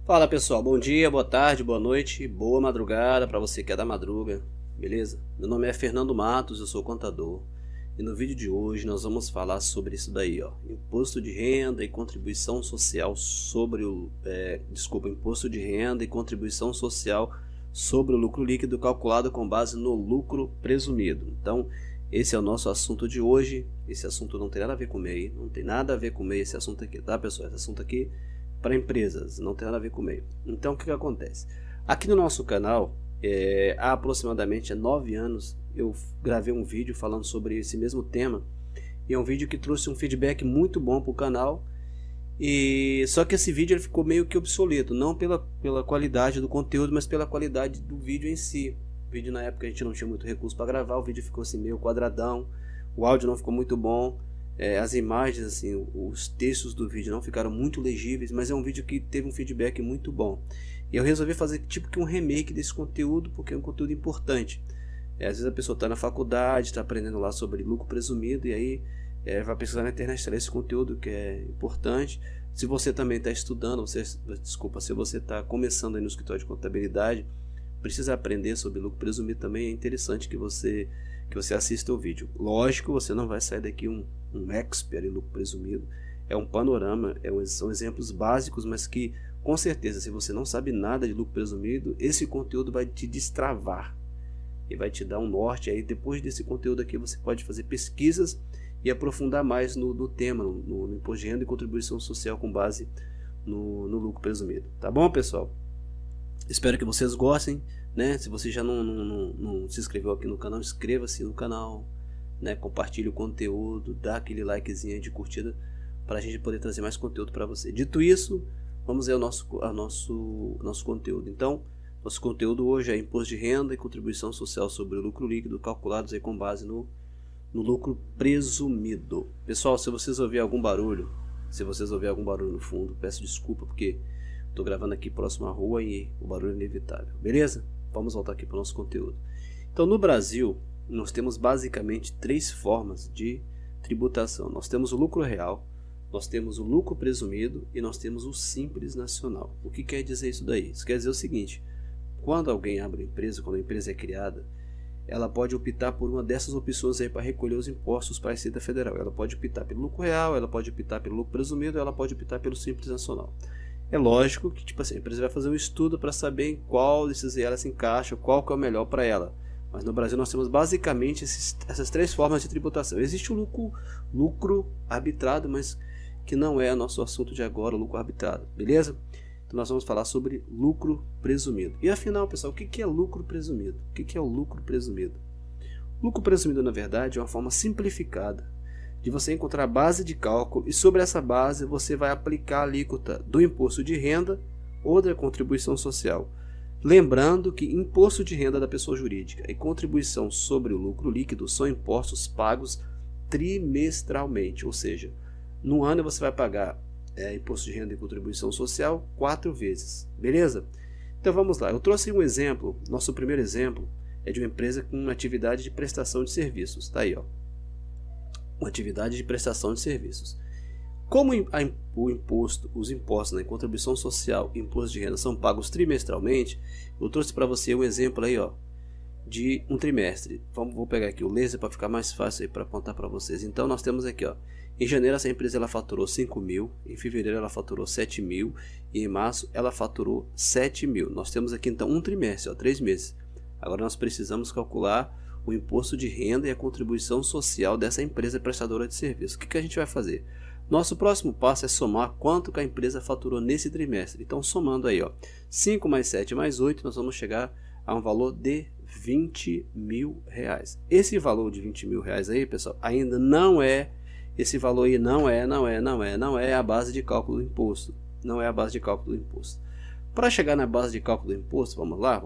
Fala pessoal, bom dia, boa tarde, boa noite, boa madrugada para você que é da madruga, beleza? Meu nome é Fernando Matos, eu sou contador e no vídeo de hoje nós vamos falar sobre isso daí, ó, imposto de renda e contribuição social sobre o, imposto de renda e contribuição social sobre o lucro líquido calculado com base no lucro presumido. Então, esse é o nosso assunto de hoje. Esse assunto não tem nada a ver com MEI, não tem nada a ver com MEI esse assunto aqui, tá pessoal? Esse assunto aqui para empresas, não tem nada a ver com MEI. Então o que acontece? Aqui no nosso canal, há aproximadamente 9 anos, eu gravei um vídeo falando sobre esse mesmo tema, e é um vídeo que trouxe um feedback muito bom para o canal, e só que esse vídeo ele ficou meio que obsoleto, não pela qualidade do conteúdo, mas pela qualidade do vídeo em si. O vídeo na época a gente não tinha muito recurso para gravar, o vídeo ficou assim meio quadradão, o áudio não ficou muito bom. As imagens, assim, os textos do vídeo não ficaram muito legíveis, mas é um vídeo que teve um feedback muito bom. E eu resolvi fazer tipo que um remake desse conteúdo, porque é um conteúdo importante. Às vezes a pessoa está na faculdade, está aprendendo lá sobre lucro presumido, e aí vai pesquisar na internet, está esse conteúdo que é importante. Se você também está estudando, se você está começando aí no escritório de contabilidade, precisa aprender sobre lucro presumido também, é interessante que você assista o vídeo. Lógico, você não vai sair daqui um expert em lucro presumido. É um panorama, são exemplos básicos, mas que com certeza, se você não sabe nada de lucro presumido, esse conteúdo vai te destravar e vai te dar um norte. Aí depois desse conteúdo aqui você pode fazer pesquisas e aprofundar mais no tema, no imposto de renda e contribuição social com base no lucro presumido. Tá bom, pessoal? Espero que vocês gostem, né? Se você já não se inscreveu aqui no canal, inscreva-se no canal, né? Compartilhe o conteúdo, dá aquele likezinho de curtida para a gente poder trazer mais conteúdo para você. Dito isso, vamos ver o nosso conteúdo. Então, nosso conteúdo hoje é imposto de renda e contribuição social sobre o lucro líquido calculados aí com base no lucro presumido. Pessoal, se vocês ouvirem algum barulho, no fundo, peço desculpa porque estou gravando aqui próximo à rua e o barulho é inevitável, beleza? Vamos voltar aqui para o nosso conteúdo. Então, no Brasil, nós temos basicamente 3 formas de tributação. Nós temos o lucro real, nós temos o lucro presumido e nós temos o simples nacional. O que quer dizer isso daí? Isso quer dizer o seguinte: quando alguém abre uma empresa, quando a empresa é criada, ela pode optar por uma dessas opções aí para recolher os impostos para a Receita Federal. Ela pode optar pelo lucro real, ela pode optar pelo lucro presumido, ela pode optar pelo simples nacional. É lógico que tipo assim, a empresa vai fazer um estudo para saber em qual desses ela se encaixa, qual que é o melhor para ela. Mas no Brasil nós temos basicamente essas 3 formas de tributação. Existe o lucro arbitrado, mas que não é nosso assunto de agora, o lucro arbitrado, beleza? Então nós vamos falar sobre lucro presumido. E afinal, pessoal, o que é lucro presumido? O que é o lucro presumido? Lucro presumido, na verdade, é uma forma simplificada de você encontrar a base de cálculo e sobre essa base você vai aplicar a alíquota do imposto de renda ou da contribuição social. Lembrando que imposto de renda da pessoa jurídica e contribuição sobre o lucro líquido são impostos pagos trimestralmente, ou seja, no ano você vai pagar imposto de renda e contribuição social 4 vezes, beleza? Então vamos lá, eu trouxe um exemplo, nosso primeiro exemplo é de uma empresa com uma atividade de prestação de serviços, tá aí ó. Uma atividade de prestação de serviços. Como os impostos, né, contribuição social e imposto de renda são pagos trimestralmente, eu trouxe para você um exemplo aí, ó, de um trimestre. Vou pegar aqui o laser para ficar mais fácil para apontar para vocês. Então nós temos aqui, ó, em janeiro essa empresa ela faturou 5 mil, em fevereiro ela faturou 7 mil e em março ela faturou 7 mil. Nós temos aqui então um trimestre, ó, 3 meses. Agora nós precisamos calcular o imposto de renda e a contribuição social dessa empresa prestadora de serviço. O que a gente vai fazer? Nosso próximo passo é somar quanto que a empresa faturou nesse trimestre. Então somando aí, ó, 5 mais 7 mais 8, nós vamos chegar a um valor de 20 mil reais. Esse valor de 20 mil reais aí, pessoal, ainda não é, esse valor aí não é a base de cálculo do imposto. Não é a base de cálculo do imposto. Para chegar na base de cálculo do imposto, vamos lá.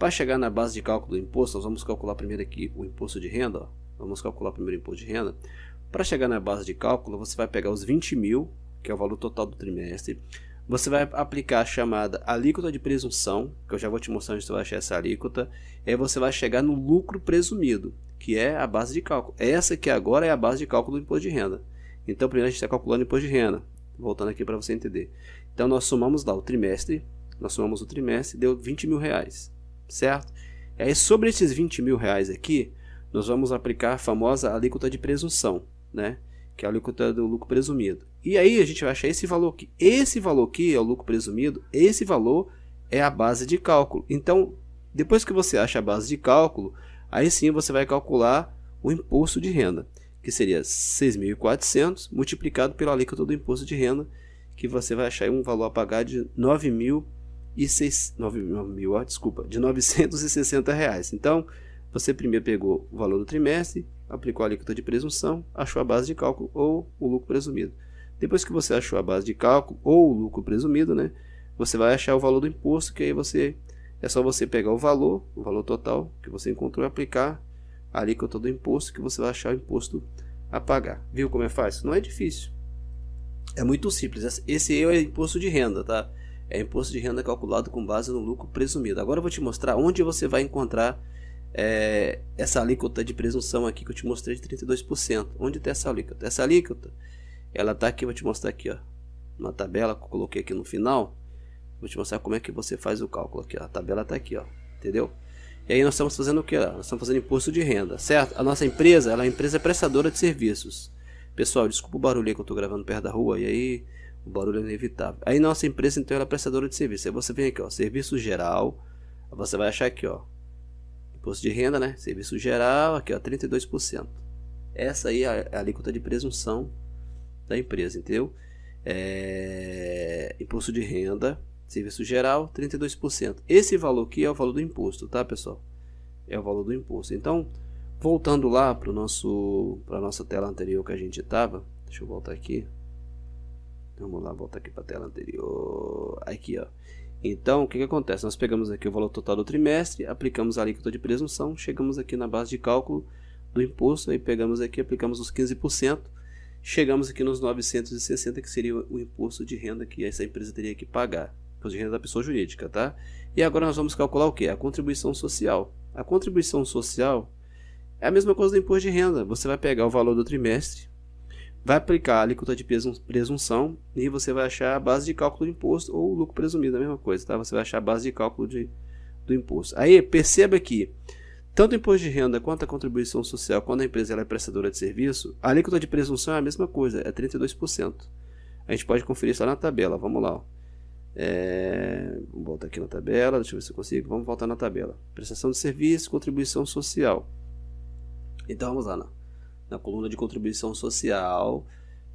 Para chegar na base de cálculo do imposto, nós vamos calcular primeiro aqui o imposto de renda. Ó. Vamos calcular primeiro o imposto de renda. Para chegar na base de cálculo, você vai pegar os 20 mil, que é o valor total do trimestre. Você vai aplicar a chamada alíquota de presunção, que eu já vou te mostrar onde você vai achar essa alíquota. E aí você vai chegar no lucro presumido, que é a base de cálculo. Essa que agora é a base de cálculo do imposto de renda. Então primeiro a gente está calculando o imposto de renda. Voltando aqui para você entender. Então nós somamos lá o trimestre, deu 20 mil reais, certo? E aí sobre esses 20 mil reais aqui, nós vamos aplicar a famosa alíquota de presunção, né? Que é a alíquota do lucro presumido. E aí a gente vai achar esse valor aqui. Esse valor aqui é o lucro presumido, esse valor é a base de cálculo. Então, depois que você acha a base de cálculo, aí sim você vai calcular o imposto de renda, que seria 6.400 multiplicado pela alíquota do imposto de renda, que você vai achar um valor a pagar de 960 reais. Então, você primeiro pegou o valor do trimestre, aplicou a alíquota de presunção, achou a base de cálculo ou o lucro presumido. Depois que você achou a base de cálculo ou o lucro presumido, né, você vai achar o valor do imposto, que aí é só você pegar o valor total que você encontrou e aplicar a alíquota do imposto, que você vai achar o imposto a pagar. Viu como é fácil? Não é difícil. É muito simples. Esse é imposto de renda, tá? É imposto de renda calculado com base no lucro presumido. Agora eu vou te mostrar onde você vai encontrar essa alíquota de presunção aqui que eu te mostrei de 32%. Onde tem essa alíquota? Essa alíquota, ela tá aqui, vou te mostrar aqui, ó, uma tabela que eu coloquei aqui no final. Vou te mostrar como é que você faz o cálculo aqui, ó. A tabela tá aqui, ó, entendeu? E aí nós estamos fazendo o que? Nós estamos fazendo imposto de renda, certo? A nossa empresa, ela é uma empresa prestadora de serviços. Pessoal, desculpa o barulho aí que eu estou gravando perto da rua, e aí o barulho é inevitável. Aí nossa empresa, então, ela é prestadora de serviço. Aí você vem aqui, ó, serviço geral, você vai achar aqui, ó, imposto de renda, né? Serviço geral, aqui, ó, 32%. Essa aí é a alíquota de presunção da empresa, entendeu? Imposto de renda, serviço geral, 32%. Esse valor aqui é o valor do imposto, tá, pessoal? É o valor do imposto. Então, voltando lá para a nossa tela anterior que a gente estava, deixa eu voltar aqui. Vamos lá, voltar aqui para a tela anterior. Aqui, ó. Então, o que acontece? Nós pegamos aqui o valor total do trimestre, aplicamos a alíquota de presunção, chegamos aqui na base de cálculo do imposto, aí pegamos aqui, aplicamos os 15%, chegamos aqui nos 960, que seria o imposto de renda que essa empresa teria que pagar. Imposto de renda da pessoa jurídica, tá? E agora nós vamos calcular o que? A contribuição social. A contribuição social é a mesma coisa do imposto de renda. Você vai pegar o valor do trimestre, vai aplicar a alíquota de presunção e você vai achar a base de cálculo do imposto ou o lucro presumido, a mesma coisa, tá? Você vai achar a base de cálculo do imposto. Aí, perceba que tanto o imposto de renda quanto a contribuição social, quando a empresa ela é prestadora de serviço, a alíquota de presunção é a mesma coisa, é 32%. A gente pode conferir isso lá na tabela, vamos lá, ó. Vamos voltar aqui na tabela, deixa eu ver se eu consigo. Vamos voltar na tabela. Prestação de serviço, contribuição social. Então vamos lá na coluna de contribuição social,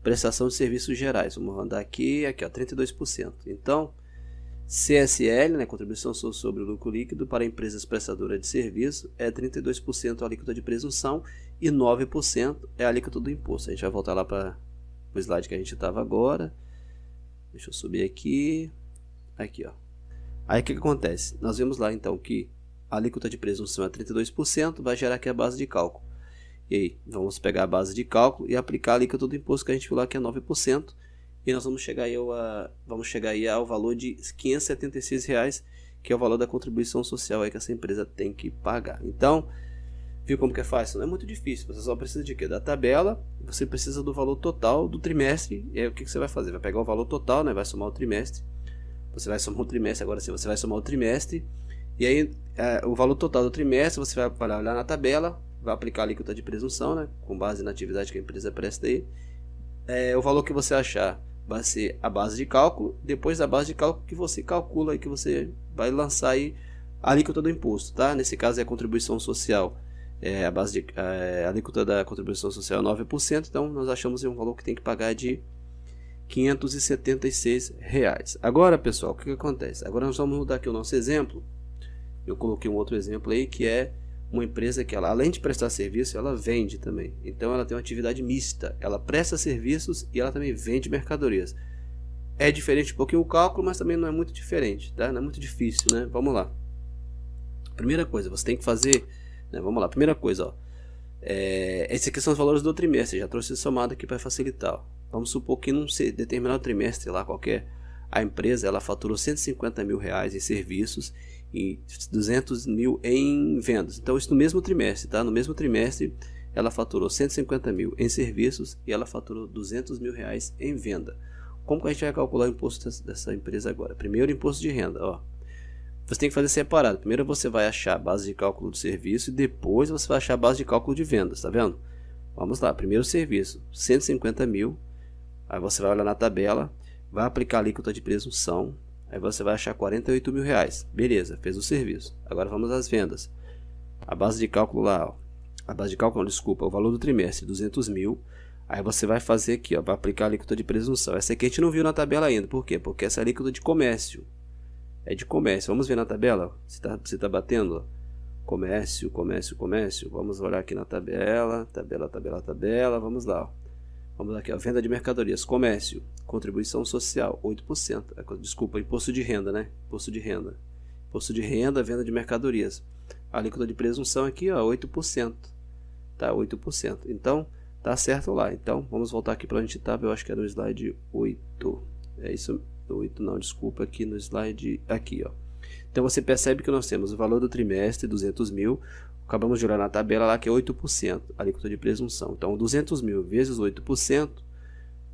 prestação de serviços gerais. Vamos andar aqui, ó, 32%. Então, CSL, né, contribuição sobre o lucro líquido para empresas prestadoras de serviço, é 32% a alíquota de presunção e 9% é a alíquota do imposto. A gente vai voltar lá para o slide que a gente estava agora. Deixa eu subir aqui. Aqui, ó. Aí o que acontece? Nós vemos lá então que a alíquota de presunção é 32%, vai gerar aqui a base de cálculo. E aí, vamos pegar a base de cálculo e aplicar a alíquota do imposto que a gente viu lá, que é 9%. E nós vamos chegar aí ao valor de R$ 576 reais, que é o valor da contribuição social aí que essa empresa tem que pagar. Então, viu como que é fácil? Não é muito difícil. Você só precisa de quê? Da tabela. Você precisa do valor total do trimestre. E aí o que você vai fazer? Vai pegar o valor total, né? Vai somar o trimestre. Você vai somar o trimestre, agora sim, você vai somar o trimestre. E aí, o valor total do trimestre, você vai olhar na tabela, vai aplicar a alíquota de presunção, né? Com base na atividade que a empresa presta aí. O valor que você achar vai ser a base de cálculo. Depois da base de cálculo que você calcula e que você vai lançar aí a alíquota do imposto, tá? Nesse caso é a contribuição social. A alíquota da contribuição social é 9%, então nós achamos um valor que tem que pagar de R$ 576 reais. Agora, pessoal, o que acontece? Agora nós vamos mudar aqui o nosso exemplo. Eu coloquei um outro exemplo aí, que é uma empresa que ela, além de prestar serviço, ela vende também. Então ela tem uma atividade mista. Ela presta serviços e ela também vende mercadorias. É diferente um pouquinho o cálculo, mas também não é muito diferente, tá? Não é muito difícil, né? Vamos lá. Primeira coisa, você tem que fazer, né? Vamos lá, primeira coisa, ó. Esses aqui são os valores do trimestre. Já trouxe somado aqui para facilitar, ó. Vamos supor que num determinado trimestre lá qualquer, a empresa ela faturou 150 mil reais em serviços e 200 mil em vendas. Então isso no mesmo trimestre, tá? No mesmo trimestre ela faturou 150 mil em serviços e ela faturou 200 mil reais em venda. como que a gente vai calcular o imposto dessa empresa agora? Primeiro, imposto de renda, ó. Você tem que fazer separado. Primeiro você vai achar a base de cálculo do serviço e depois você vai achar a base de cálculo de vendas, tá vendo? Vamos lá, primeiro serviço, 150 mil. Aí você vai olhar na tabela, vai aplicar a alíquota de presunção. Aí você vai achar 48 mil reais. Beleza, fez o serviço. Agora vamos às vendas. A base de cálculo lá, ó. A base de cálculo, desculpa, o valor do trimestre, 200 mil. Aí você vai fazer aqui, ó, vai aplicar a alíquota de presunção. Essa aqui a gente não viu na tabela ainda. Por quê? Porque essa é a alíquota de comércio. É de comércio. Vamos ver na tabela? Se tá batendo, ó. Comércio, comércio, comércio. Vamos olhar aqui na tabela. Tabela. Vamos lá, ó. Vamos aqui, ó. Venda de mercadorias. Comércio. Contribuição social, 8%. Desculpa, imposto de renda, né? Imposto de renda. Imposto de renda, venda de mercadorias. A alíquota de presunção aqui, ó, 8%. Tá, 8%. Então, tá certo lá. Então, vamos voltar aqui para onde a gente estava. Eu acho que é no slide 8. É isso. 8 não, desculpa, aqui no slide, aqui, ó. Então você percebe que nós temos o valor do trimestre, 200 mil, acabamos de olhar na tabela lá que é 8%, alíquota de presunção. Então 200 mil vezes 8%,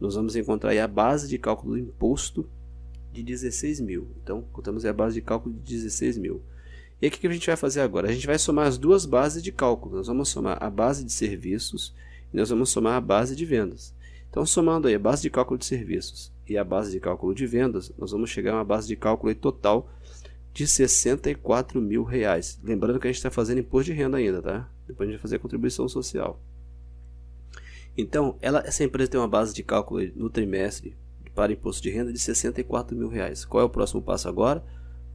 nós vamos encontrar aí a base de cálculo do imposto de 16 mil. Então contamos aí a base de cálculo de 16 mil. E aí o que a gente vai fazer agora? A gente vai somar as duas bases de cálculo. Nós vamos somar a base de serviços e nós vamos somar a base de vendas. Então somando aí a base de cálculo de serviços e a base de cálculo de vendas, nós vamos chegar a uma base de cálculo total de 64 mil reais. Lembrando que a gente está fazendo imposto de renda ainda, tá? Depois a gente vai fazer a contribuição social. Então, essa empresa tem uma base de cálculo no trimestre para imposto de renda de 64 mil reais. Qual é o próximo passo agora?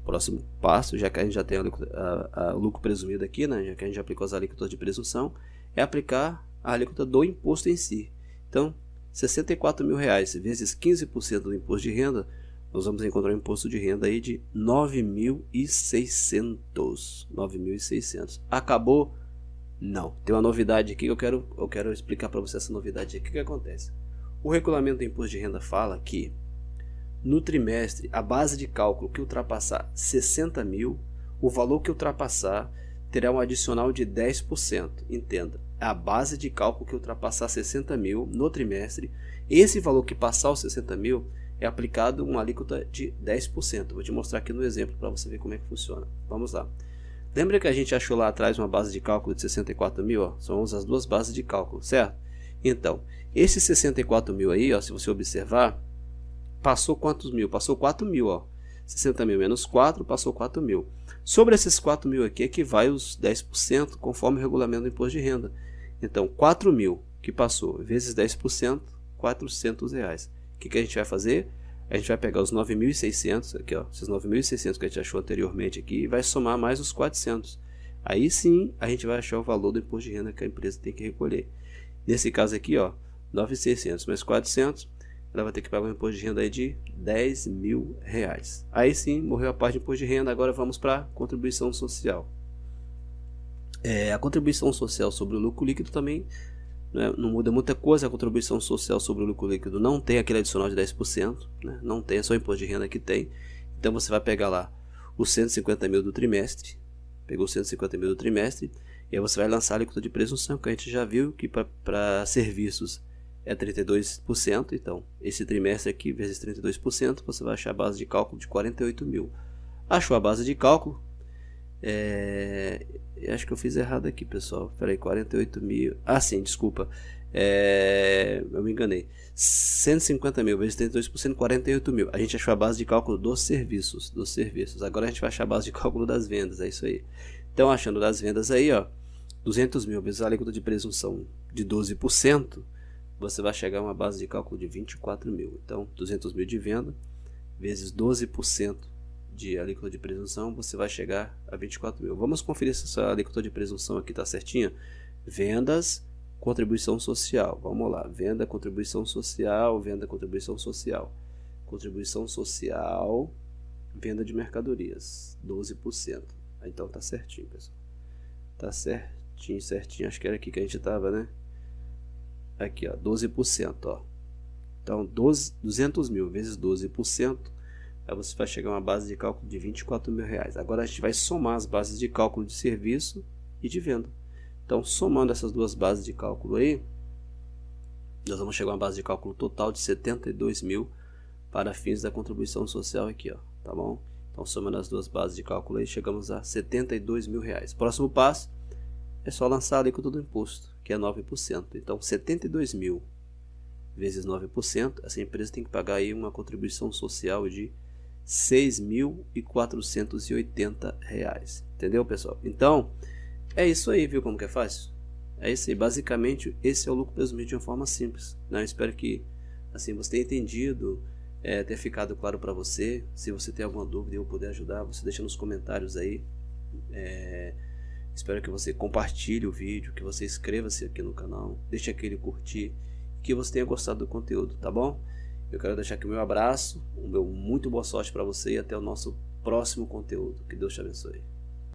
Próximo passo, já que a gente já tem a lucro presumido aqui, né? Já que a gente já aplicou as alíquotas de presunção, é aplicar a alíquota do imposto em si. Então, 64 mil reais vezes 15% do imposto de renda, nós vamos encontrar um imposto de renda aí de 9.600. 9.600. Acabou? Não. Tem uma novidade aqui que eu quero explicar para você essa novidade aqui. O que acontece? O regulamento do imposto de renda fala que no trimestre, a base de cálculo que ultrapassar 60 mil, o valor que ultrapassar terá um adicional de 10%. Entenda, a base de cálculo que ultrapassar 60 mil no trimestre, esse valor que passar os 60 mil, é aplicado uma alíquota de 10%. Vou te mostrar aqui no exemplo para você ver como é que funciona. Vamos lá. Lembra que a gente achou lá atrás uma base de cálculo de 64 mil? Ó? São as duas bases de cálculo, certo? Então, esses 64 mil aí, ó, se você observar, passou quantos mil? Passou 4 mil, ó. 60 mil menos 4, passou 4 mil. Sobre esses 4 mil aqui, que vai os 10%, conforme o regulamento do imposto de renda. Então, 4 mil que passou, vezes 10%, 400 reais. O que a gente vai fazer? A gente vai pegar os 9.600, aqui, ó, esses 9.600 que a gente achou anteriormente aqui, e vai somar mais os 400. Aí sim, a gente vai achar o valor do imposto de renda que a empresa tem que recolher. Nesse caso aqui, ó, 9.600 mais 400, ela vai ter que pagar um imposto de renda aí de 10 mil reais. Aí sim, morreu a parte de imposto de renda, agora vamos para a contribuição social. A contribuição social sobre o lucro líquido também, né, não muda muita coisa. A contribuição social sobre o lucro líquido não tem aquele adicional de 10%, né, não tem, é só o imposto de renda que tem. Então você vai pegar lá os 150 mil do trimestre, pegou 150 mil do trimestre, e aí você vai lançar a alíquota de presunção, que a gente já viu que para serviços é 32%, então esse trimestre aqui vezes 32%, você vai achar a base de cálculo de 48 mil. Achou a base de cálculo? Acho que eu fiz errado aqui, pessoal. Peraí, 48 mil. Ah, sim, desculpa. Eu me enganei. 150 mil vezes 32%, 48 mil. A gente achou a base de cálculo dos serviços. Agora a gente vai achar a base de cálculo das vendas. É isso aí. Então, achando das vendas aí, ó, 200 mil vezes a alíquota de presunção de 12%, você vai chegar a uma base de cálculo de 24 mil. Então, 200 mil de venda vezes 12% de alíquota de presunção, você vai chegar a 24 mil. Vamos conferir se essa alíquota de presunção aqui está certinha. Vendas, contribuição social. Vamos lá. Venda, contribuição social, venda, contribuição social. Contribuição social, venda de mercadorias, 12%. Então tá certinho, pessoal. Tá certinho. Acho que era aqui que a gente estava, né? Aqui, ó, 12%, ó. Então, 200 mil vezes 12%, aí você vai chegar a uma base de cálculo de 24 mil reais. Agora a gente vai somar as bases de cálculo de serviço e de venda. Então, somando essas duas bases de cálculo aí, nós vamos chegar a uma base de cálculo total de 72 mil para fins da contribuição social aqui, ó, tá bom? Então, somando as duas bases de cálculo aí, chegamos a R$72.000. Próximo passo é só lançar a alíquota do imposto, que é 9%. Então, 72.000 vezes 9%, essa empresa tem que pagar aí uma contribuição social de R$6.480. Entendeu, pessoal? Então, é isso aí, viu como que é fácil? É isso aí, basicamente, esse é o lucro presumido de uma forma simples, né? Eu espero que assim você tenha entendido, ter ficado claro para você. Se você tem alguma dúvida e eu puder ajudar, você deixa nos comentários aí. Espero que você compartilhe o vídeo, que você inscreva-se aqui no canal, deixe aquele curtir, que você tenha gostado do conteúdo, tá bom? Eu quero deixar aqui o meu abraço, muito boa sorte para você e até o nosso próximo conteúdo. Que Deus te abençoe.